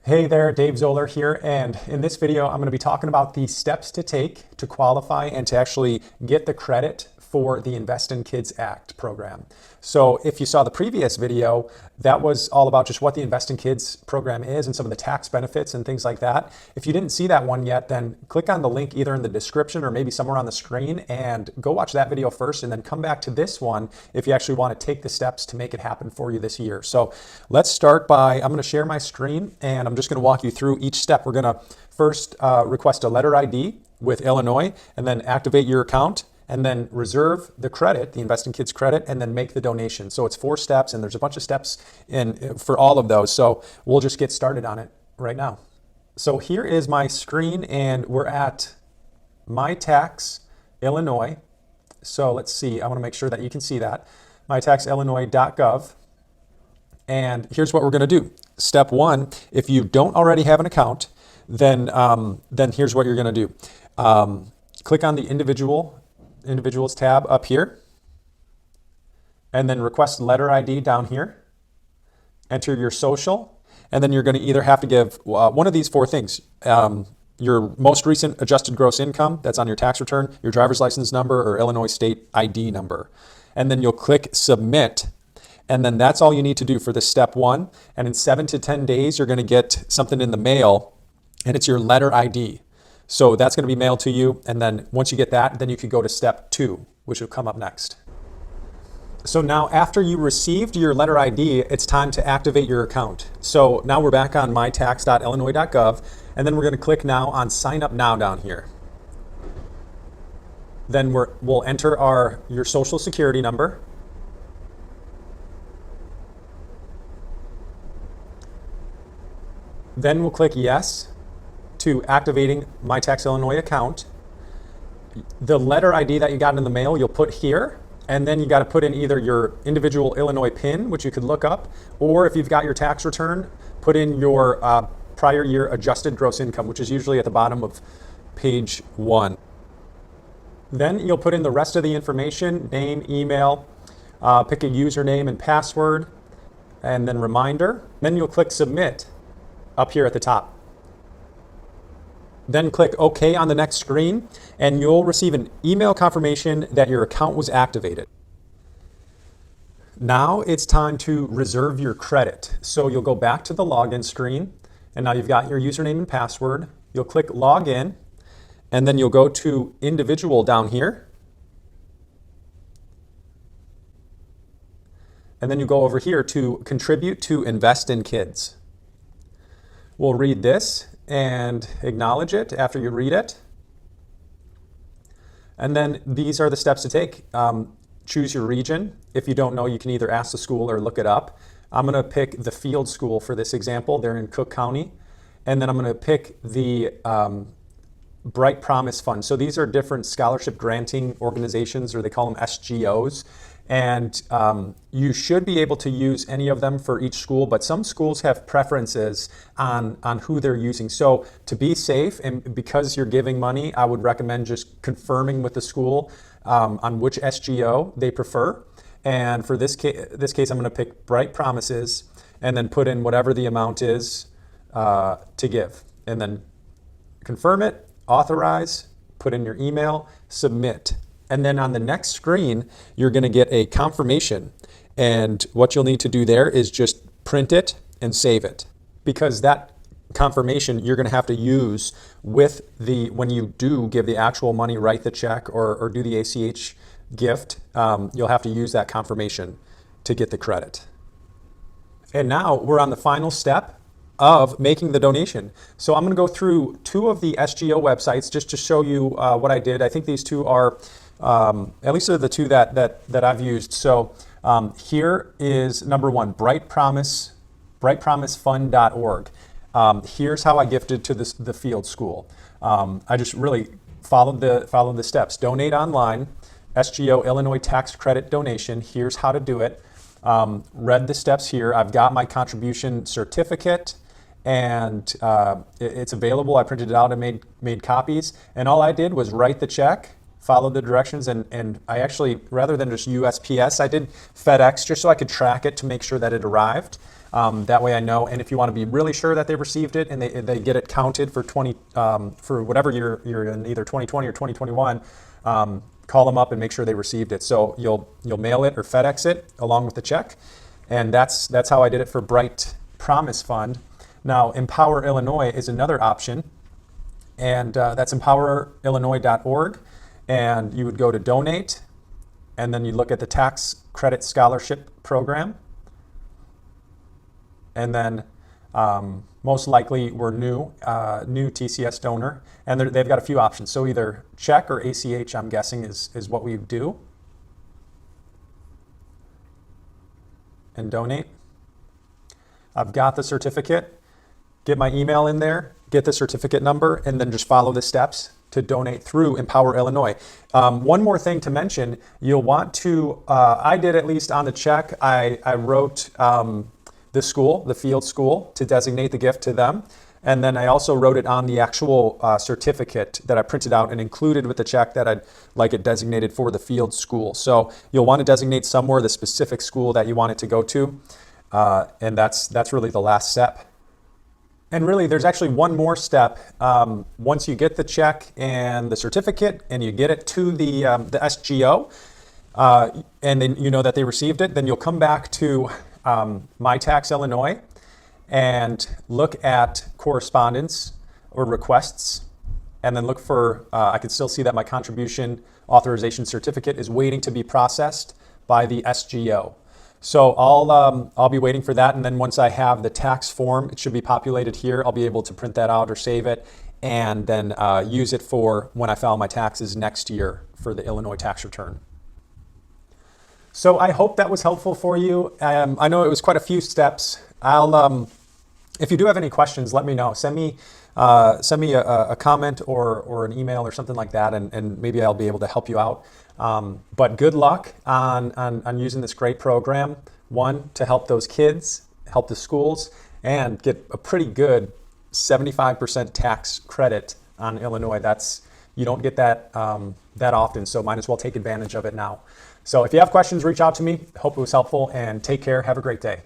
Hey there, Dave Zoller here, and in this video I'm going to be talking about the steps to take to qualify and to actually get the credit for the Invest in Kids Act program. So if you saw the previous video, that was all about just what the Invest in Kids program is and some of the tax benefits and things like that. If you didn't see that one yet, then click on the link either in the description or maybe somewhere on the screen and go watch that video first and then come back to this one if you actually want to take the steps to make it happen for you this year. So let's start by, I'm going to share my screen and I'm just going to walk you through each step. We're going to first request a letter ID with Illinois and then activate your account, and then reserve the credit, the Invest in Kids credit, and then make the donation. So it's 4 steps, and there's a bunch of steps for all of those. So we'll just get started on it right now. So here is my screen, and we're at My Tax Illinois. So let's see, I want to make sure that you can see that. mytaxillinois.gov. And here's what we're going to do. Step 1, if you don't already have an account, then here's what you're going to do. Click on the Individuals tab up here, and then request letter ID down here. Enter your social, and then you're going to either have to give one of these 4 things. Your most recent adjusted gross income that's on your tax return, your driver's license number, or Illinois state ID number. And then you'll click submit, and then that's all you need to do for this step 1. And in 7 to 10 days, you're going to get something in the mail, and it's your letter ID. So that's going to be mailed to you, and then once you get that, then you can go to step 2, which will come up next. So now after you received your letter ID, it's time to activate your account. So now we're back on mytax.illinois.gov, and then we're going to click now on Sign Up Now down here. Then we'll enter your social security number. Then we'll click Yes to activating My Tax Illinois account. The letter ID that you got in the mail, you'll put here, and then you got to put in either your individual Illinois PIN, which you could look up, or if you've got your tax return, put in your prior year adjusted gross income, which is usually at the bottom of page 1. Then you'll put in the rest of the information, name, email, pick a username and password, and then reminder. Then you'll click Submit up here at the top. Then click OK on the next screen, and you'll receive an email confirmation that your account was activated. Now it's time to reserve your credit. So you'll go back to the login screen, and now you've got your username and password. You'll click Login, and then you'll go to Individual down here. And then you go over here to Contribute to Invest in Kids. We'll read this and acknowledge it after you read it. And then these are the steps to take. Choose your region. If you don't know, you can either ask the school or look it up. I'm going to pick the Field School for this example. They're in Cook County. And then I'm going to pick the Bright Promise Fund. So these are different scholarship granting organizations, or they call them SGOs. And you should be able to use any of them for each school, but some schools have preferences on who they're using. So to be safe, and because you're giving money, I would recommend just confirming with the school on which SGO they prefer. And for this case, I'm going to pick Bright Promises and then put in whatever the amount is to give. And then confirm it, authorize, put in your email, submit. And then on the next screen, you're going to get a confirmation. And what you'll need to do there is just print it and save it. Because that confirmation you're going to have to use with when you do give the actual money, write the check, or do the ACH gift, you'll have to use that confirmation to get the credit. And now we're on the final step of making the donation. So I'm going to go through 2 of the SGO websites just to show you what I did. I think these 2 are at least they're the 2 that I've used. So here is number 1, brightpromisefund.org. Here's how I gifted to the Field School. I just really followed the steps. Donate online, SGO Illinois tax credit donation. Here's how to do it. Read the steps here. I've got my contribution certificate, and it's available. I printed it out and made copies. And all I did was write the check, followed the directions, and I actually, rather than just USPS, I did FedEx just so I could track it to make sure that it arrived. That way I know. And if you want to be really sure that they received it and they get it counted for for whatever you're in, either 2020 or 2021, call them up and make sure they received it. So you'll mail it or FedEx it along with the check. And that's how I did it for Bright Promise Fund. Now, Empower Illinois is another option, and that's empowerillinois.org. And you would go to donate, and then you look at the tax credit scholarship program. And then most likely we're new TCS donor, and they've got a few options. So either check or ACH, I'm guessing, is what we do. And donate. I've got the certificate. Get my email in there, get the certificate number, and then just follow the steps to donate through Empower Illinois. One more thing to mention, you'll want to, I did at least on the check, I wrote the school, the field school, to designate the gift to them. And then I also wrote it on the actual certificate that I printed out and included with the check that I'd like it designated for the field school. So you'll want to designate somewhere the specific school that you want it to go to. And that's really the last step. And really, there's actually one more step. Once you get the check and the certificate and you get it to the SGO, and then you know that they received it, then you'll come back to My Tax Illinois and look at correspondence or requests, and then look for, I can still see that my contribution authorization certificate is waiting to be processed by the SGO. So I'll be waiting for that, and then once I have the tax form, it should be populated here. I'll be able to print that out or save it, and then use it for when I file my taxes next year for the Illinois tax return. So I hope that was helpful for you. I know it was quite a few steps. If you do have any questions, let me know. Send me a comment or an email or something like that, and maybe I'll be able to help you out. But good luck on using this great program. One, to help those kids, help the schools, and get a pretty good 75% tax credit on Illinois. You don't get that that often, so might as well take advantage of it now. So if you have questions, reach out to me. Hope it was helpful, and take care. Have a great day.